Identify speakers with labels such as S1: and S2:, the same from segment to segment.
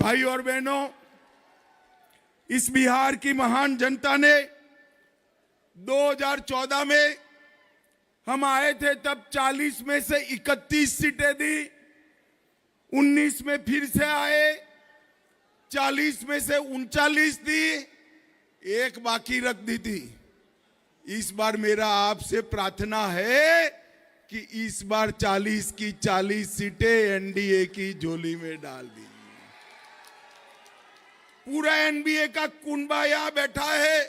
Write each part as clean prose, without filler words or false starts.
S1: भाई और बहनों, इस बिहार की महान जनता ने 2014 में हम आए थे तब 40 में से 31 सीटें दी, 19 में फिर से आए 40 में से 39 दी, एक बाकी रख दी थी। इस बार मेरा आपसे प्रार्थना है कि इस बार 40 की 40 सीटें एनडीए की झोली में डाल दी। पूरा एनडीए का कुनबा यहां बैठा है,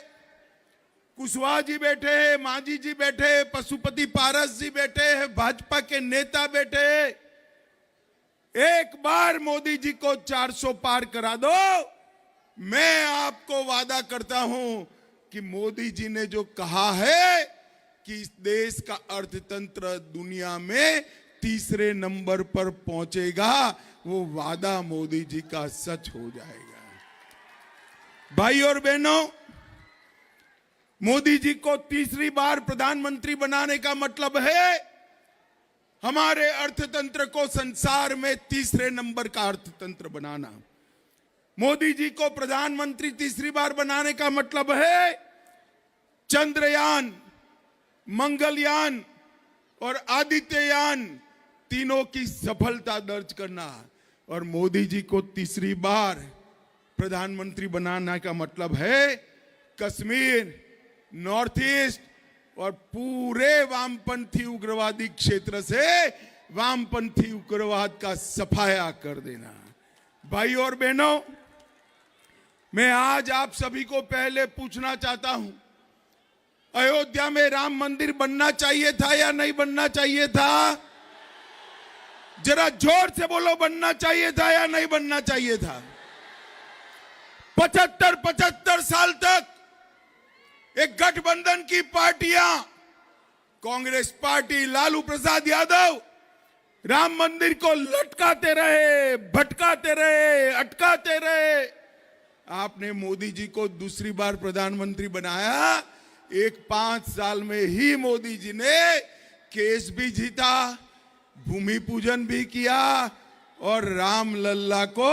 S1: कुशवाहा जी बैठे हैं, मांझी जी बैठे हैं, पशुपति पारस जी बैठे हैं, भाजपा के नेता बैठे हैं। एक बार मोदी जी को 400 पार करा दो, मैं आपको वादा करता हूं कि मोदी जी ने जो कहा है कि इस देश का अर्थतंत्र दुनिया में तीसरे नंबर पर पहुंचेगा, वो वादा मोदी जी का सच हो जाएगा। भाई और बहनों, मोदी जी को तीसरी बार प्रधानमंत्री बनाने का मतलब है हमारे अर्थतंत्र को संसार में तीसरे नंबर का अर्थतंत्र बनाना। मोदी जी को प्रधानमंत्री तीसरी बार बनाने का मतलब है चंद्रयान, मंगलयान और आदित्ययान तीनों की सफलता दर्ज करना। और मोदी जी को तीसरी बार प्रधानमंत्री बनाने का मतलब है कश्मीर, नॉर्थ ईस्ट और पूरे वामपंथी उग्रवादी क्षेत्र से वामपंथी उग्रवाद का सफाया कर देना। भाई और बहनों, मैं आज आप सभी को पहले पूछना चाहता हूं, अयोध्या में राम मंदिर बनना चाहिए था या नहीं बनना चाहिए था? जरा जोर से बोलो, बनना चाहिए था या नहीं बनना चाहिए था? 75 साल तक एक गठबंधन की पार्टियां, कांग्रेस पार्टी, लालू प्रसाद यादव राम मंदिर को लटकाते रहे, भटकाते रहे, अटकाते रहे। आपने मोदी जी को दूसरी बार प्रधानमंत्री बनाया, 5 साल में ही मोदी जी ने केस भी जीता, भूमि पूजन भी किया और राम लल्ला को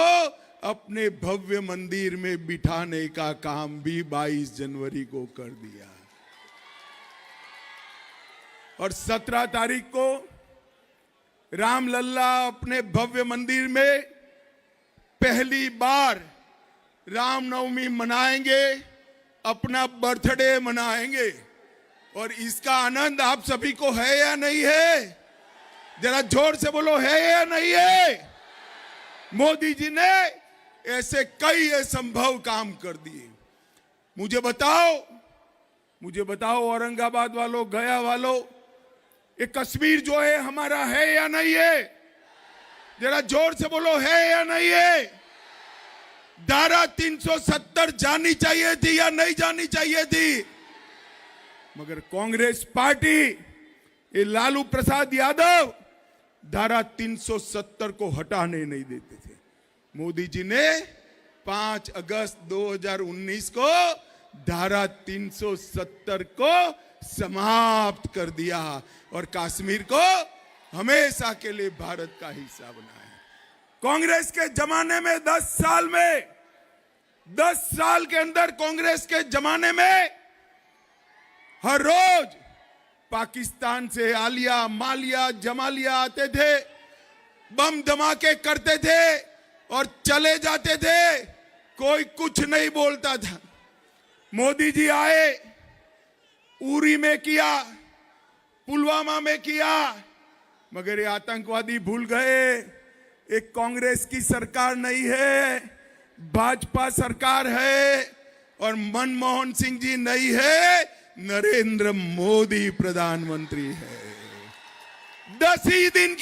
S1: अपने भव्य मंदिर में बिठाने का काम भी 22 जनवरी को कर दिया। और 17 तारीख को राम लल्ला अपने भव्य मंदिर में पहली बार रामनवमी मनाएंगे, अपना बर्थडे मनाएंगे। और इसका आनंद आप सभी को है या नहीं है? जरा जोर से बोलो, है या नहीं है? मोदी जी ने ऐसे कई असंभव काम कर दिए। मुझे बताओ औरंगाबाद वालों, गया वालों, ये कश्मीर जो है हमारा है या नहीं है? जरा जोर से बोलो, है या नहीं है? धारा 370 जानी चाहिए थी या नहीं जानी चाहिए थी? मगर कांग्रेस पार्टी, ये लालू प्रसाद यादव धारा 370 को हटाने नहीं देते थे। मोदी जी ने 5 अगस्त 2019 को धारा 370 को समाप्त कर दिया और कश्मीर को हमेशा के लिए भारत का हिस्सा बनाया। कांग्रेस के जमाने में 10 साल के अंदर कांग्रेस के जमाने में हर रोज पाकिस्तान से आलिया, मालिया, जमालिया आते थे, बम धमाके करते थे और चले जाते थे, कोई कुछ नहीं बोलता था। मोदी जी आए, उरी में किया, पुलवामा में किया, मगर ये आतंकवादी भूल गए एक कांग्रेस की सरकार नहीं है, भाजपा सरकार है और मनमोहन सिंह जी नहीं है, नरेंद्र मोदी प्रधानमंत्री है। 10 ही दिन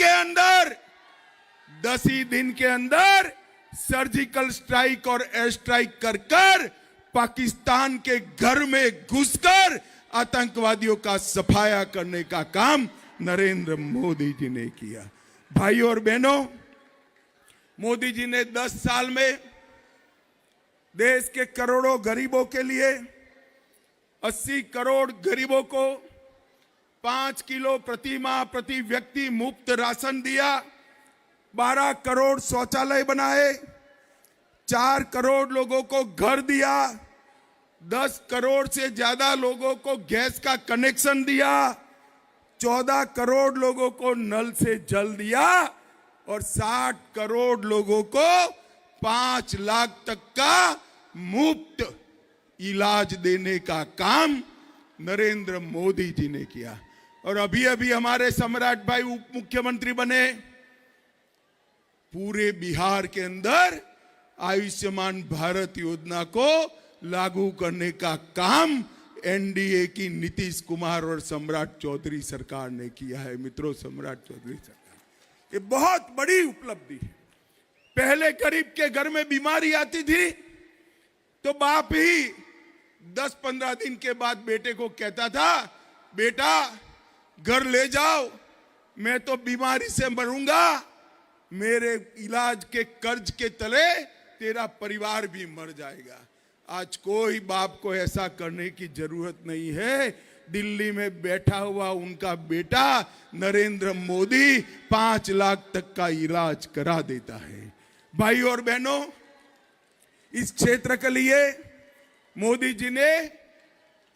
S1: के अंदर सर्जिकल स्ट्राइक और एयर स्ट्राइक कर पाकिस्तान के घर में घुसकर आतंकवादियों का सफाया करने का काम नरेंद्र मोदी जी ने किया। भाई और बहनों, मोदी जी ने 10 साल में देश के करोड़ों गरीबों के लिए 80 करोड़ गरीबों को 5 किलो प्रति माह प्रति व्यक्ति मुफ्त राशन दिया, 12 करोड़ शौचालय बनाए, 4 करोड़ लोगों को घर दिया, 10 करोड़ से ज्यादा लोगों को गैस का कनेक्शन दिया, 14 करोड़ लोगों को नल से जल दिया और 60 करोड़ लोगों को 5 लाख तक का मुफ्त इलाज देने का काम नरेंद्र मोदी जी ने किया। और अभी अभी हमारे सम्राट भाई उप मुख्यमंत्री बने, पूरे बिहार के अंदर आयुष्मान भारत योजना को लागू करने का काम एनडीए की नीतीश कुमार और सम्राट चौधरी सरकार ने किया है। मित्रों, सम्राट चौधरी सरकार, ये बहुत बड़ी उपलब्धि है। पहले गरीब के घर में बीमारी आती थी तो बाप ही 10-15 दिन के बाद बेटे को कहता था, बेटा घर ले जाओ, मैं तो बीमारी से मरूंगा, मेरे इलाज के कर्ज के तले तेरा परिवार भी मर जाएगा। आज कोई बाप को ऐसा करने की जरूरत नहीं है। दिल्ली में बैठा हुआ उनका बेटा नरेंद्र मोदी 5 लाख तक का इलाज करा देता है। भाई और बहनों, इस क्षेत्र के लिए मोदी जी ने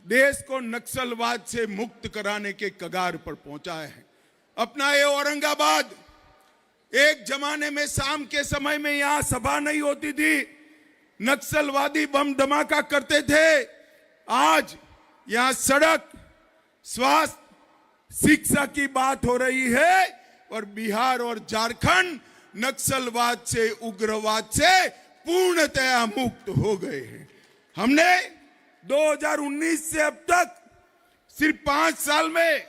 S1: देश को नक्सलवाद से मुक्त कराने के कगार पर पहुंचाया है। अपना ये औरंगाबाद, एक जमाने में शाम के समय में यहां सभा नहीं होती थी, नक्सलवादी बम धमाका करते थे। आज यहां सड़क, स्वास्थ्य, शिक्षा की बात हो रही है और बिहार और झारखंड नक्सलवाद से, उग्रवाद से पूर्णतया मुक्त हो गए हैं। हमने 2019 से अब तक सिर्फ 5 साल में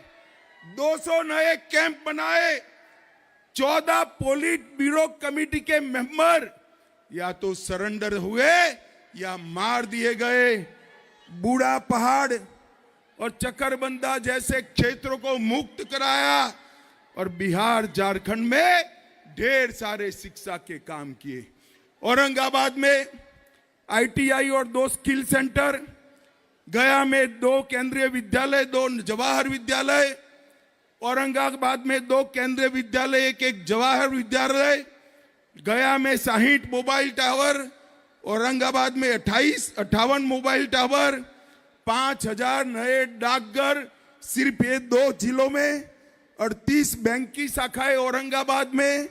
S1: 200 नए कैंप बनाए। 14 पोलिट ब्यूरो कमेटी के मेंबर या तो सरेंडर हुए या मार दिए गए। बूढ़ा पहाड़ और चकरबंदा जैसे क्षेत्रों को मुक्त कराया और बिहार, झारखंड में ढेर सारे शिक्षा के काम किए। औरंगाबाद में आईटीआई और 2 स्किल सेंटर, गया में 2 केंद्रीय विद्यालय, 2 जवाहर विद्यालय, औरंगाबाद में 2 केंद्रीय विद्यालय, एक जवाहर विद्यालय, गया में 60 मोबाइल टावर, औरंगाबाद में 58 मोबाइल टावर, 5000 नए डाकघर सिर्फ ये 2 जिलों में, 38 बैंक की शाखाएं औरंगाबाद में,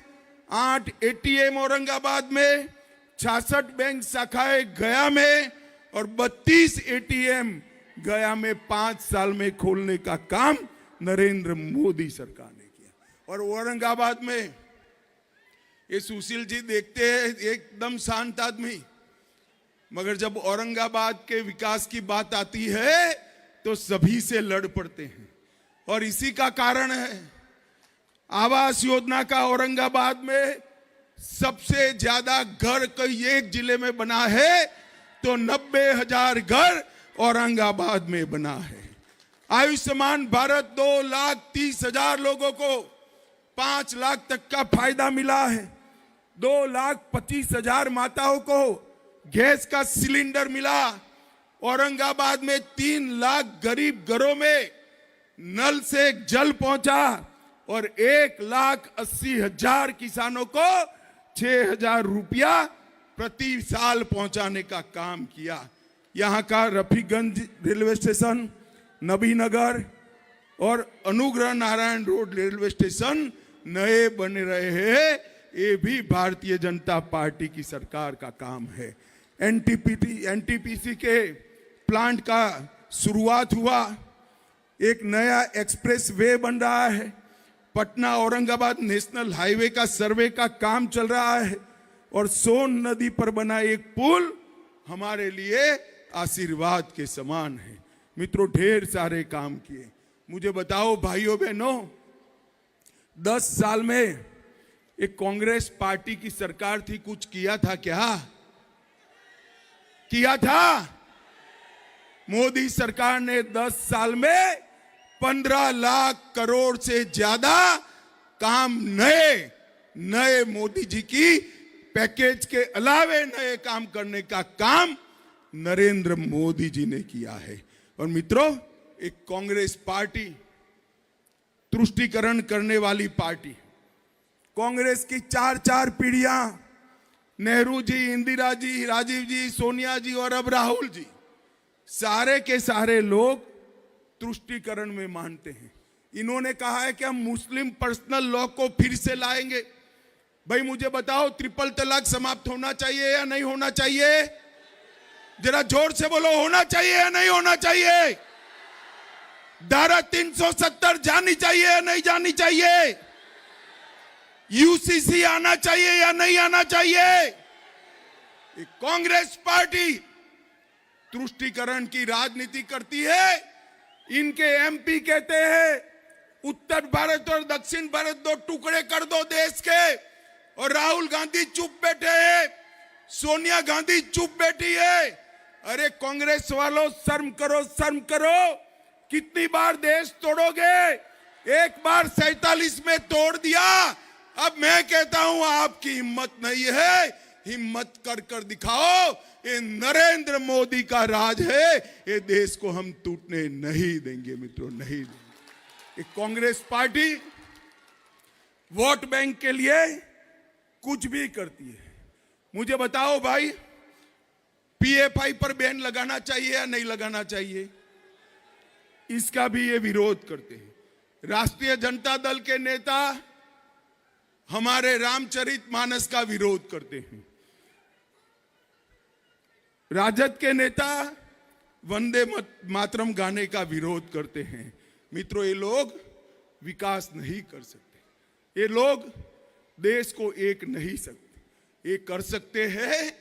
S1: 8 एटीएम औरंगाबाद में, 66 बैंक शाखाएं गया में और 32 एटीएम गया में 5 साल में खोलने का काम नरेंद्र मोदी सरकार ने किया। और औरंगाबाद में ये सुशील जी देखते हैं एकदम शांत आदमी, मगर जब औरंगाबाद के विकास की बात आती है तो सभी से लड़ पड़ते हैं। और इसी का कारण है आवास योजना का औरंगाबाद में सबसे ज्यादा घर कोई एक जिले में बना है तो 90,000 घर औरंगाबाद में बना है। आयुष्मान भारत 2,30,000 लोगों को 5 लाख तक का फायदा मिला है। 2,25,000 माताओं को गैस का सिलेंडर मिला। औरंगाबाद में 3 लाख गरीब घरों में नल से जल पहुंचा और 1,80,000 किसानों को 6,000 रुपया प्रति साल पहुंचाने का काम किया। यहां का रफीगंज रेलवे स्टेशन, नबीनगर और Anugrah Narayan road railway station नए बन रहे हैं, ये भी भारतीय जनता पार्टी की सरकार का काम है। एनटीपीसी के प्लांट का शुरुआत हुआ, एक नया एक्सप्रेस वे बन रहा है। पटना औरंगाबाद नेशनल हाईवे का सर्वे का काम चल रहा है और सोन नदी पर बना एक पुल हमारे लिए आशीर्वाद के समान है। मित्रों, ढेर सारे काम किए। मुझे बताओ भाइयों बहनों, 10 साल में एक कांग्रेस पार्टी की सरकार थी, कुछ किया था क्या? किया था? मोदी सरकार ने 10 साल में 15 लाख करोड़ से ज्यादा काम नए मोदी जी की पैकेज के अलावे नए काम करने का काम नरेंद्र मोदी जी ने किया है। और मित्रों, एक कांग्रेस पार्टी तुष्टीकरण करने वाली पार्टी, कांग्रेस की 4 पीढ़ियां नेहरू जी, इंदिरा जी, राजीव जी, सोनिया जी और अब राहुल जी, सारे के सारे लोग तुष्टीकरण में मानते हैं। इन्होंने कहा है कि हम मुस्लिम पर्सनल लॉ को फिर से लाएंगे। भाई मुझे बताओ, ट्रिपल तलाक समाप्त होना चाहिए या नहीं होना चाहिए? जरा जोर से बोलो, होना चाहिए या नहीं होना चाहिए? धारा 370 जानी चाहिए या नहीं जानी चाहिए? यूसीसी आना चाहिए या नहीं आना चाहिए? कांग्रेस पार्टी तुष्टीकरण की राजनीति करती है। इनके एमपी कहते हैं उत्तर भारत और दक्षिण भारत दो टुकड़े कर दो देश के, और राहुल गांधी चुप बैठे हैं, सोनिया गांधी चुप बैठी है। अरे कांग्रेस वालों, शर्म करो, शर्म करो। कितनी बार देश तोड़ोगे? एक बार 47 में तोड़ दिया। अब मैं कहता हूं आपकी हिम्मत नहीं है, हिम्मत कर कर दिखाओ। ये नरेंद्र मोदी का राज है, ये देश को हम टूटने नहीं देंगे मित्रों, नहीं देंगे। ये कांग्रेस पार्टी वोट बैंक के लिए कुछ भी करती है। मुझे बताओ भाई, पीएफआई पर बैन लगाना चाहिए या नहीं लगाना चाहिए? इसका भी ये विरोध करते हैं। राष्ट्रीय जनता दल के नेता हमारे रामचरितमानस का विरोध करते हैं। राजद के नेता वंदे मातरम गाने का विरोध करते हैं। मित्रों, ये लोग विकास नहीं कर सकते, ये लोग देश को एक नहीं सकते। ये कर सकते हैं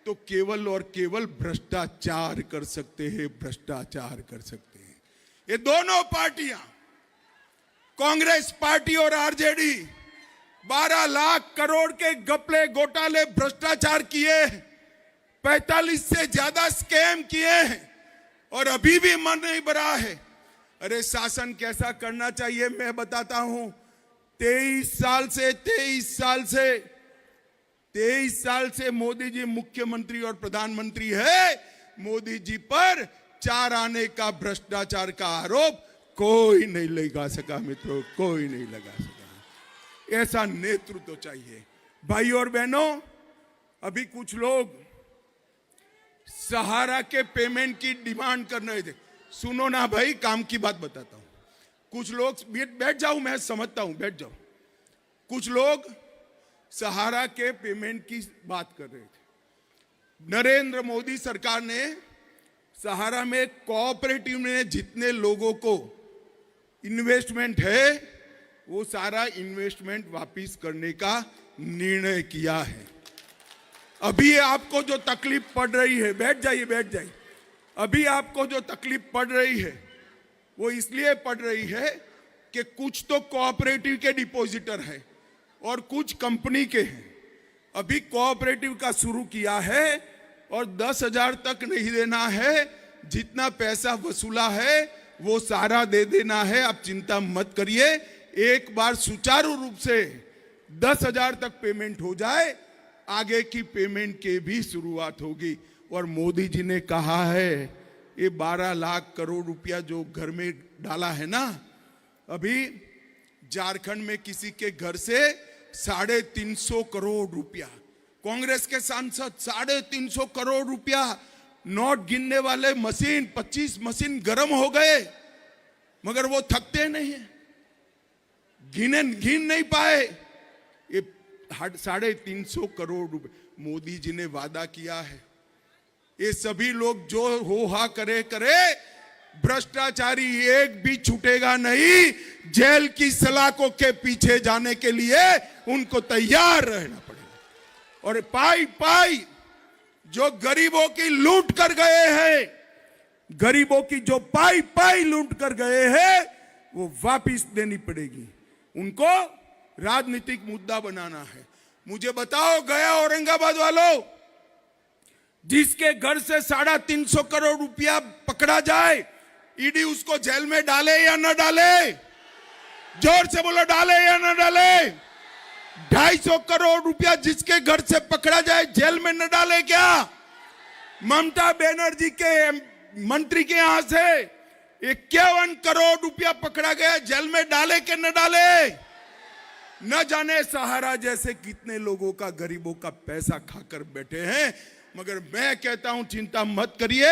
S1: तो केवल और केवल भ्रष्टाचार कर सकते हैं, भ्रष्टाचार कर सकते हैं। ये दोनों पार्टियां, कांग्रेस पार्टी और आरजेडी, 12 लाख करोड़ के घपले, घोटाले, भ्रष्टाचार किए, 45 से ज्यादा स्कैम किए हैं और अभी भी मन नहीं भरा है। अरे शासन कैसा करना चाहिए मैं बताता हूं। 23 साल से मोदी जी मुख्यमंत्री और प्रधानमंत्री है। मोदी जी पर 4 आने का भ्रष्टाचार का आरोप कोई नहीं लगा सका मित्रों, कोई नहीं लगा सका। ऐसा नेतृत्व चाहिए। भाई और बहनों, अभी कुछ लोग सहारा के पेमेंट की डिमांड कर रहे थे। सुनो ना भाई, काम की बात बताता हूं। कुछ लोग, बैठ जाओ, मैं समझता हूं, बैठ जाओ। कुछ लोग सहारा के पेमेंट की बात कर रहे थे। नरेंद्र मोदी सरकार ने सहारा में कोऑपरेटिव में जितने लोगों को इन्वेस्टमेंट है वो सारा इन्वेस्टमेंट वापस करने का निर्णय किया है। अभी आपको जो तकलीफ पड़ रही है, बैठ जाइए, अभी आपको जो तकलीफ पड़ रही है वो इसलिए पड़ रही है कि कुछ तो कोऑपरेटिव के डिपॉजिटर है और कुछ कंपनी के हैं। अभी कोऑपरेटिव का शुरू किया है और 10,000 तक नहीं देना है, जितना पैसा वसूला है वो सारा दे देना है। आप चिंता मत करिए, एक बार सुचारू रूप से 10,000 तक पेमेंट हो जाए, आगे की पेमेंट के भी शुरुआत होगी। और मोदी जी ने कहा है ये 12 लाख करोड़ रुपया जो घर में डाला है ना, अभी झारखंड में किसी के घर से 350 करोड़ रुपया, कांग्रेस के सांसद 350 करोड़ रुपया, नोट गिनने वाले मशीन 25 मशीन गर्म हो गए, मगर वो थकते नहीं है, गिन नहीं पाए। ये 350 करोड़ रुपए मोदी जी ने वादा किया है। ये सभी लोग जो हो हा करे, भ्रष्टाचारी एक भी छूटेगा नहीं। जेल की सलाखों के पीछे जाने के लिए उनको तैयार रहना पड़ेगा। और पाई जो गरीबों की लूट कर गए हैं, गरीबों की जो पाई लूट कर गए हैं, वो वापिस देनी पड़ेगी। उनको राजनीतिक मुद्दा बनाना है। मुझे बताओ, गया औरंगाबाद वालों, जिसके घर से 350 करोड़ रुपया पकड़ा जाए, ईडी उसको जेल में डाले या न डाले? जोर से बोलो, डाले या न डाले? 250 करोड़ रुपया जिसके घर से पकड़ा जाए, जेल में न डाले क्या? ममता बनर्जी के मंत्री के यहां से 51 करोड़ रुपया पकड़ा गया, जेल में डाले कि न डाले? न जाने सहारा जैसे कितने लोगों का, गरीबों का पैसा खाकर बैठे हैं। मगर मैं कहता हूं चिंता मत करिए,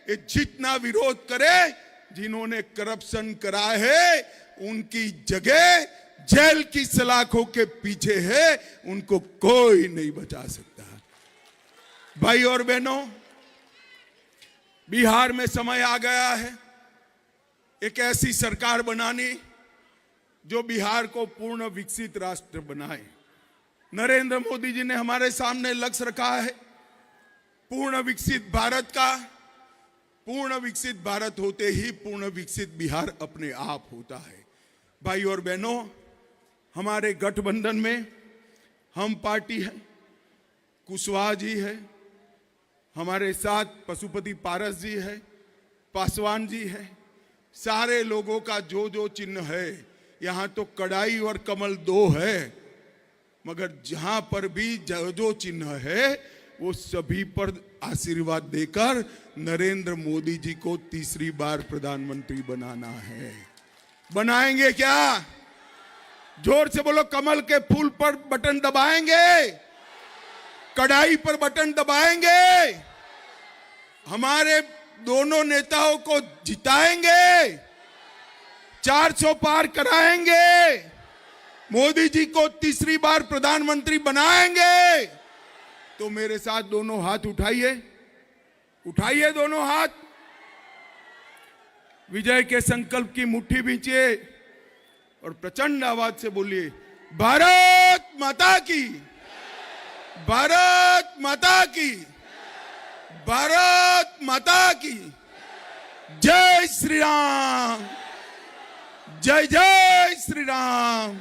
S1: ये जितना विरोध करे, जिन्होंने करप्शन करा है उनकी जगह जेल की सलाखों के पीछे है, उनको कोई नहीं बचा सकता। भाई और बहनों, बिहार में समय आ गया है एक ऐसी सरकार बनानी जो बिहार को पूर्ण विकसित राष्ट्र बनाए। नरेंद्र मोदी जी ने हमारे सामने लक्ष्य रखा है पूर्ण विकसित भारत का। पूर्ण विकसित भारत होते ही पूर्ण विकसित बिहार अपने आप होता है। भाई और बहनों, हमारे गठबंधन में हम पार्टी है, कुशवाहा जी है, हमारे साथ पशुपति पारस जी है, पासवान जी है। सारे लोगों का जो जो चिन्ह है, यहां तो कड़ाई और कमल दो है, मगर जहां पर भी जो जो चिन्ह है वो सभी पर आशीर्वाद देकर नरेंद्र मोदी जी को तीसरी बार प्रधानमंत्री बनाना है। बनाएंगे क्या? जोर से बोलो। कमल के फूल पर बटन दबाएंगे, कड़ाई पर बटन दबाएंगे, हमारे दोनों नेताओं को जिताएंगे, 400 पार कराएंगे, मोदी जी को तीसरी बार प्रधानमंत्री बनाएंगे। तो मेरे साथ दोनों हाथ उठाइए, उठाइए दोनों हाथ, विजय के संकल्प की मुट्ठी भींचिए और प्रचंड आवाज से बोलिए, भारत माता की, भारत माता की, भारत माता की जय श्री राम, जय जय श्री राम।